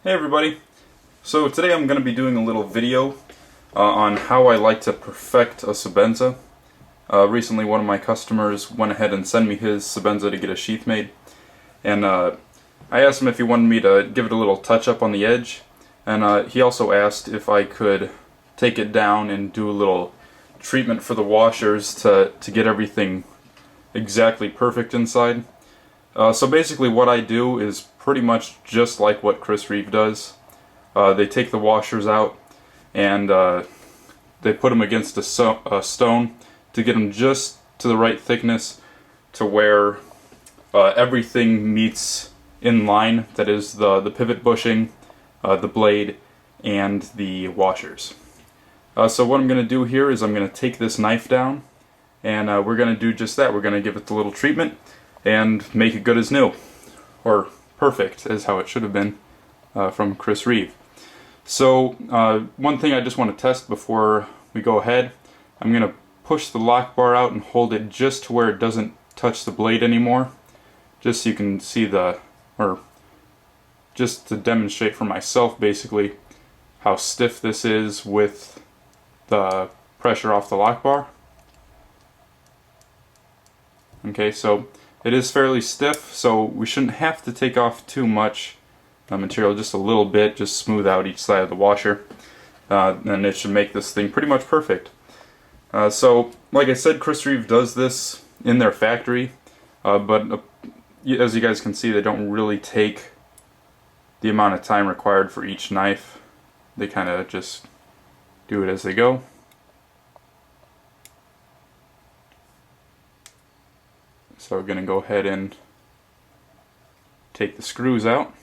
Hey everybody! So today I'm going to be doing a little video on how I like to perfect a Sebenza. Recently one of my customers went ahead and sent me his Sebenza to get a sheath made, and I asked him if he wanted me to give it a little touch up on the edge, and he also asked if I could take it down and do a little treatment for the washers to get everything exactly perfect inside. So basically what I do is pretty much just like what Chris Reeve does. They take the washers out and they put them against a stone to get them just to the right thickness to where everything meets in line, that is the pivot bushing, the blade, and the washers. So what I'm going to do here is I'm going to take this knife down and we're going to do just that. We're going to give it the little treatment and make it good as new, or perfect as how it should have been from Chris Reeve. So one thing I just want to test before we go ahead, I'm going to push the lock bar out and hold it just to where it doesn't touch the blade anymore, just so you can see or just to demonstrate for myself basically how stiff this is with the pressure off the lock bar. Okay, so it is fairly stiff, so we shouldn't have to take off too much material, just a little bit, just smooth out each side of the washer, and it should make this thing pretty much perfect. So, like I said, Chris Reeve does this in their factory, but as you guys can see, they don't really take the amount of time required for each knife. They kind of just do it as they go. So we're going to go ahead and take the screws out.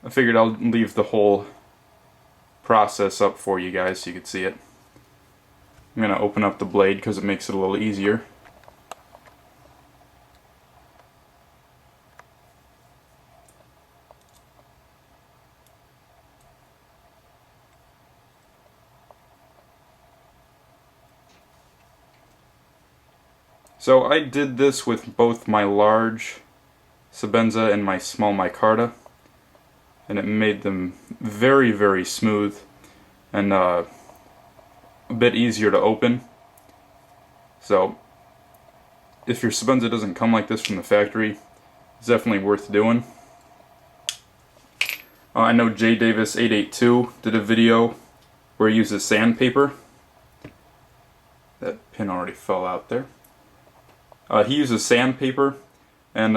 I figured I'll leave the whole process up for you guys so you can see it. I'm going to open up the blade because it makes it a little easier. So I did this with both my large Sebenza and my small micarta, and it made them very, very smooth and a bit easier to open. So if your Sebenza doesn't come like this from the factory, it's definitely worth doing. I know J Davis 882 did a video where he uses sandpaper. That pin already fell out there. He uses sandpaper, and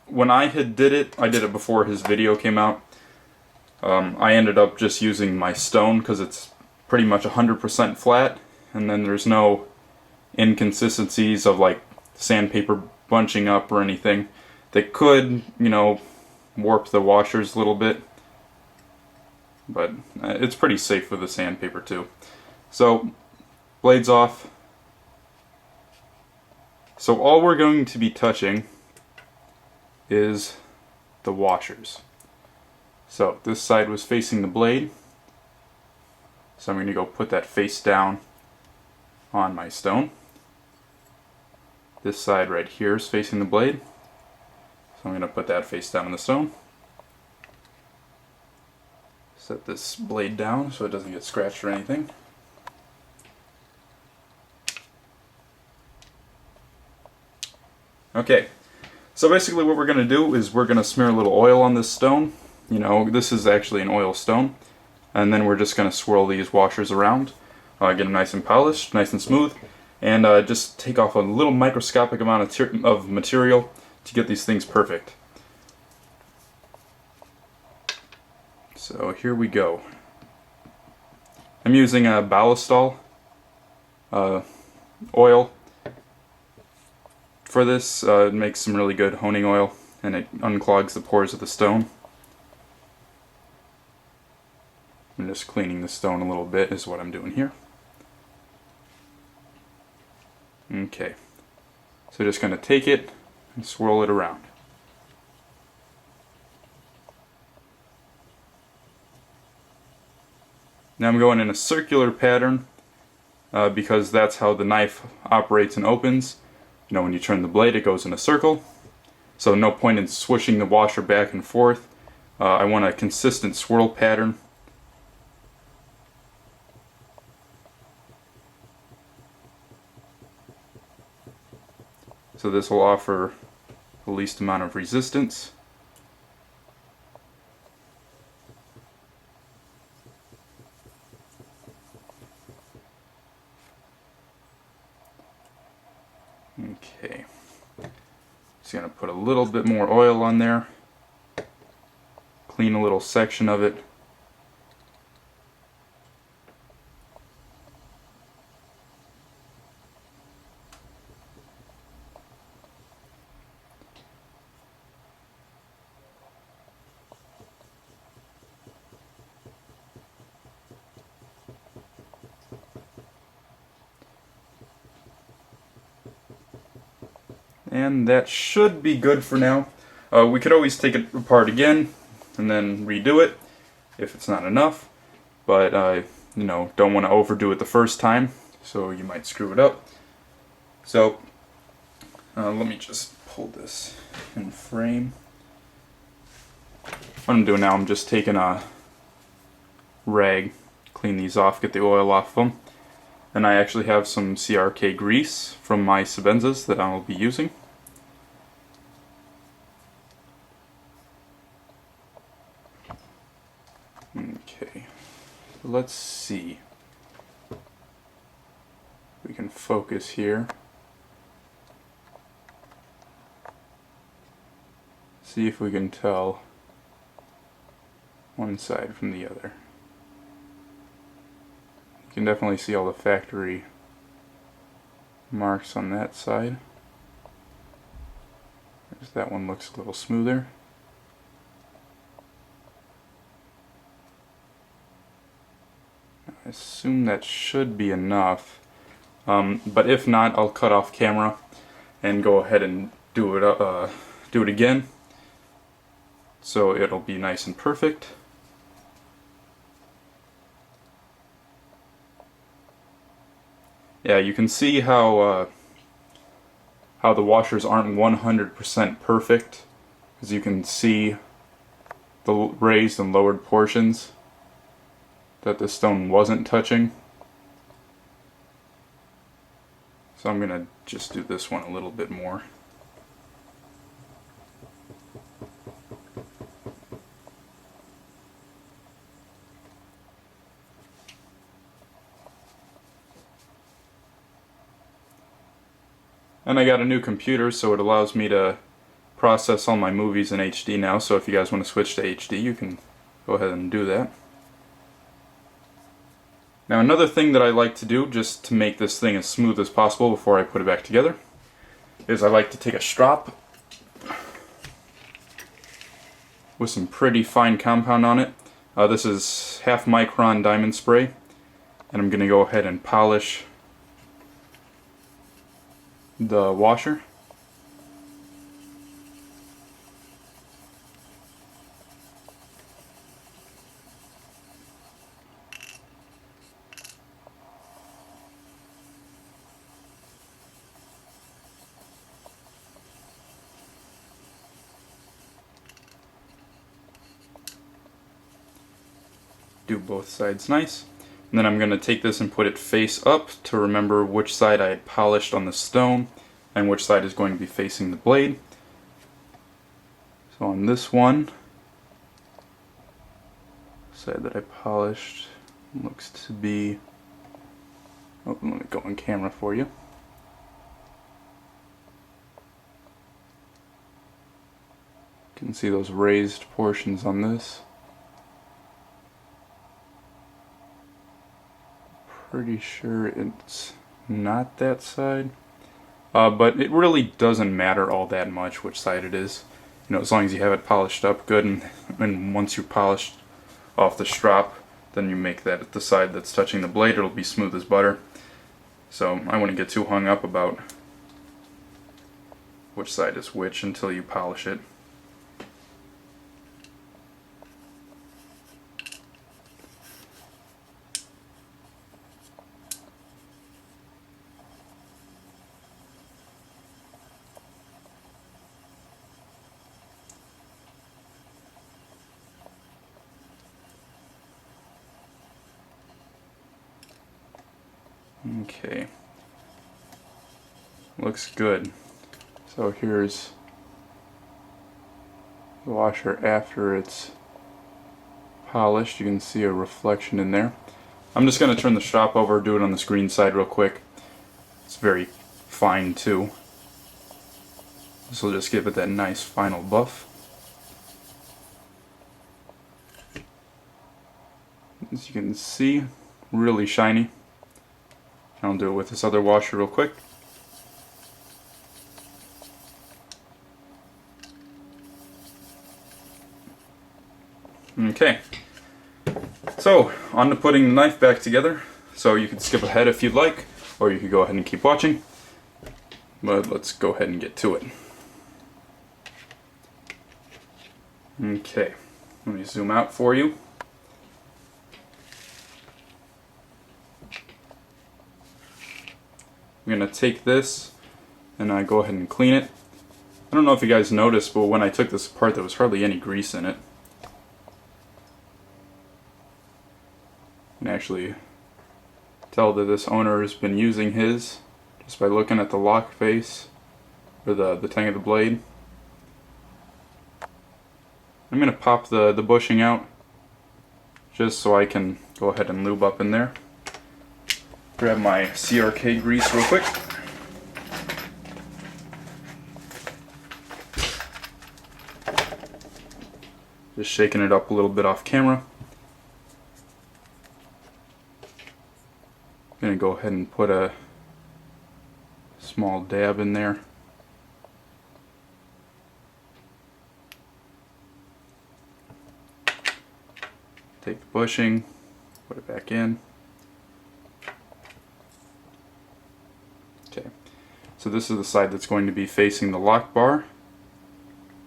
when I did it before his video came out. I ended up just using my stone because it's pretty much 100% flat, and then there's no inconsistencies of like sandpaper bunching up or anything that could, warp the washers a little bit. But it's pretty safe with the sandpaper too. So, blades off. So all we're going to be touching is the washers. So this side was facing the blade, so I'm going to go put that face down on my stone. This side right here is facing the blade, so I'm going to put that face down on the stone. Set this blade down so it doesn't get scratched or anything. Okay, so basically what we're going to do is we're going to smear a little oil on this stone. This is actually an oil stone. And then we're just going to swirl these washers around, get them nice and polished, nice and smooth, and just take off a little microscopic amount of material to get these things perfect. So here we go. I'm using a Ballistol oil. For this, it makes some really good honing oil, and it unclogs the pores of the stone. I'm just cleaning the stone a little bit is what I'm doing here. Okay, so just going to take it and swirl it around. Now I'm going in a circular pattern because that's how the knife operates and opens. You know, when you turn the blade, it goes in a circle. So no point in swishing the washer back and forth. I want a consistent swirl pattern. So this will offer the least amount of resistance. Okay. Just gonna put a little bit more oil on there. Clean a little section of it. And that should be good for now. We could always take it apart again and then redo it if it's not enough. But you know, don't want to overdo it the first time, so you might screw it up. So let me just pull this in frame. What I'm doing now, I'm just taking a rag, clean these off, get the oil off them. And I actually have some CRK grease from my Sebenzas that I'll be using. Okay, let's see. We can focus here. See if we can tell one side from the other. You can definitely see all the factory marks on that side. That one looks a little smoother. I assume that should be enough, but if not, I'll cut off camera and go ahead and do it again, so it'll be nice and perfect. Yeah, you can see how the washers aren't 100% perfect, because you can see the raised and lowered portions that the stone wasn't touching. So I'm gonna just do this one a little bit more. And I got a new computer, so it allows me to process all my movies in HD now, so if you guys want to switch to HD, you can go ahead and do that. Now another thing that I like to do, just to make this thing as smooth as possible before I put it back together, is I like to take a strop with some pretty fine compound on it. This is 1/2 micron diamond spray, and I'm going to go ahead and polish the washer. Do both sides nice. And then I'm going to take this and put it face up to remember which side I had polished on the stone and which side is going to be facing the blade. So on this one, side that I polished looks to be... Oh, let me go on camera for you. You can see those raised portions on this. Pretty sure it's not that side, but it really doesn't matter all that much which side it is. You know, as long as you have it polished up good, and once you polished off the strop, then you make that the side that's touching the blade, it'll be smooth as butter. So I wouldn't get too hung up about which side is which until you polish it. Okay. Looks good. So here's the washer after it's polished. You can see a reflection in there. I'm just going to turn the shop over, do it on the screen side real quick. It's very fine too. This will just give it that nice final buff. As you can see, really shiny. I'll do it with this other washer real quick. Okay, so on to putting the knife back together. So you can skip ahead if you'd like, or you could go ahead and keep watching. But let's go ahead and get to it. Okay, let me zoom out for you. I'm going to take this and go ahead and clean it. I don't know if you guys noticed, but when I took this apart there was hardly any grease in it. You can actually tell that this owner has been using his just by looking at the lock face, or the tang of the blade. I'm going to pop the bushing out just so I can go ahead and lube up in there. Grab my CRK grease real quick. Just shaking it up a little bit off camera. I'm going to go ahead and put a small dab in there. Take the bushing, put it back in. Okay, so this is the side that's going to be facing the lock bar.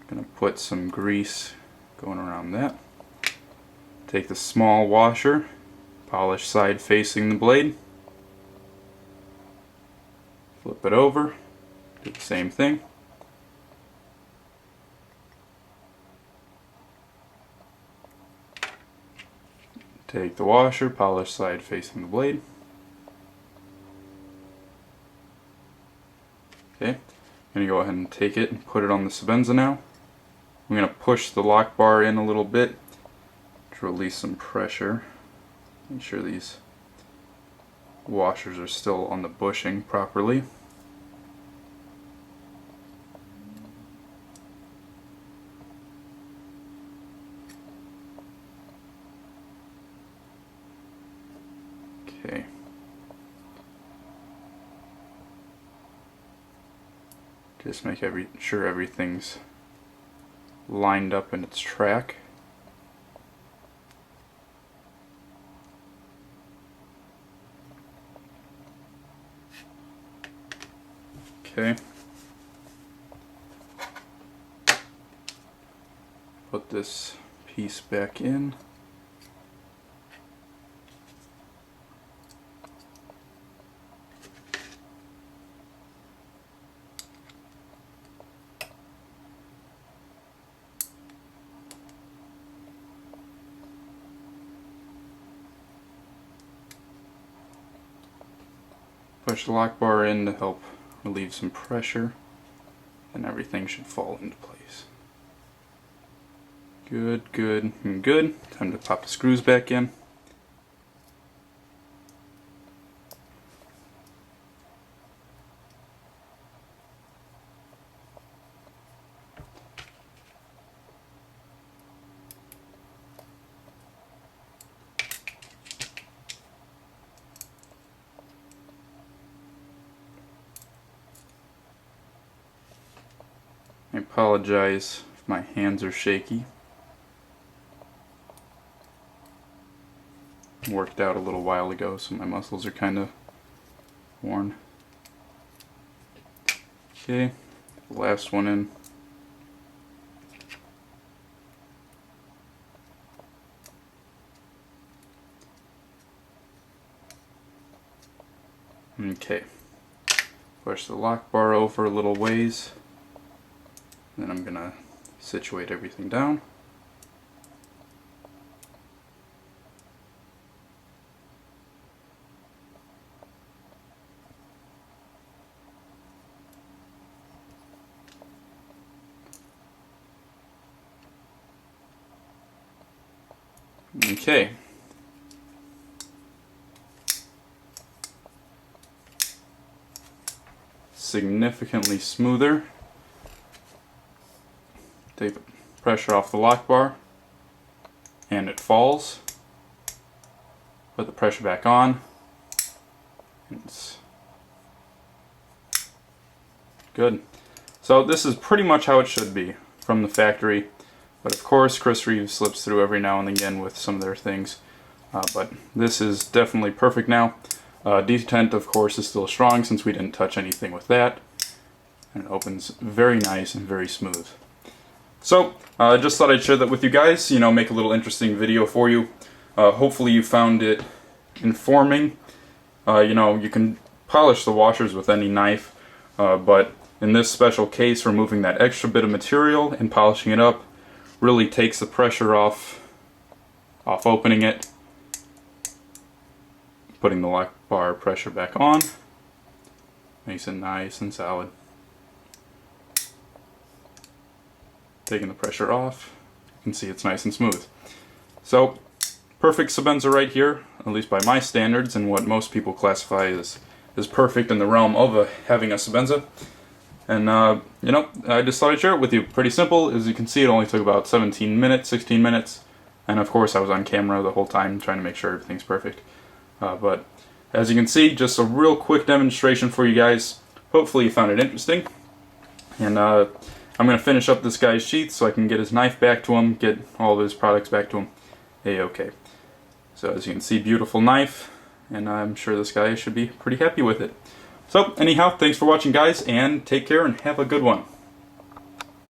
I'm going to put some grease going around that. Take the small washer, polish side facing the blade. Flip it over, do the same thing. Take the washer, polish side facing the blade. Okay, I'm going to go ahead and take it and put it on the Sebenza now. I'm going to push the lock bar in a little bit to release some pressure. Make sure these washers are still on the bushing properly. Okay. Just make sure everything's lined up in its track. Okay. Put this piece back in. Push the lock bar in to help relieve some pressure, and everything should fall into place. Good, good, and good. Time to pop the screws back in. I apologize if my hands are shaky. Worked out a little while ago, so my muscles are kind of worn. Okay, last one in. Okay, push the lock bar over a little ways. Then I'm going to situate everything down. Okay. Significantly smoother. Take the pressure off the lock bar, and it falls. Put the pressure back on. It's good. So this is pretty much how it should be from the factory. But of course, Chris Reeves slips through every now and again with some of their things. But this is definitely perfect now. Detent, of course, is still strong since we didn't touch anything with that. And it opens very nice and very smooth. So, I just thought I'd share that with you guys, you know, make a little interesting video for you. Hopefully you found it informing. You know, you can polish the washers with any knife, but in this special case, removing that extra bit of material and polishing it up really takes the pressure off opening it. Putting the lock bar pressure back on. Makes it nice and solid. Taking the pressure off. You can see it's nice and smooth. So, perfect Sebenza right here, at least by my standards, and what most people classify as perfect in the realm of having a Sebenza. And, you know, I just thought I'd share it with you. Pretty simple. As you can see, it only took about 17 minutes, 16 minutes. And of course, I was on camera the whole time trying to make sure everything's perfect. But as you can see, just a real quick demonstration for you guys. Hopefully you found it interesting. And I'm going to finish up this guy's sheath so I can get his knife back to him, get all of his products back to him. A-okay. So as you can see, beautiful knife. And I'm sure this guy should be pretty happy with it. So anyhow, thanks for watching guys, and take care and have a good one.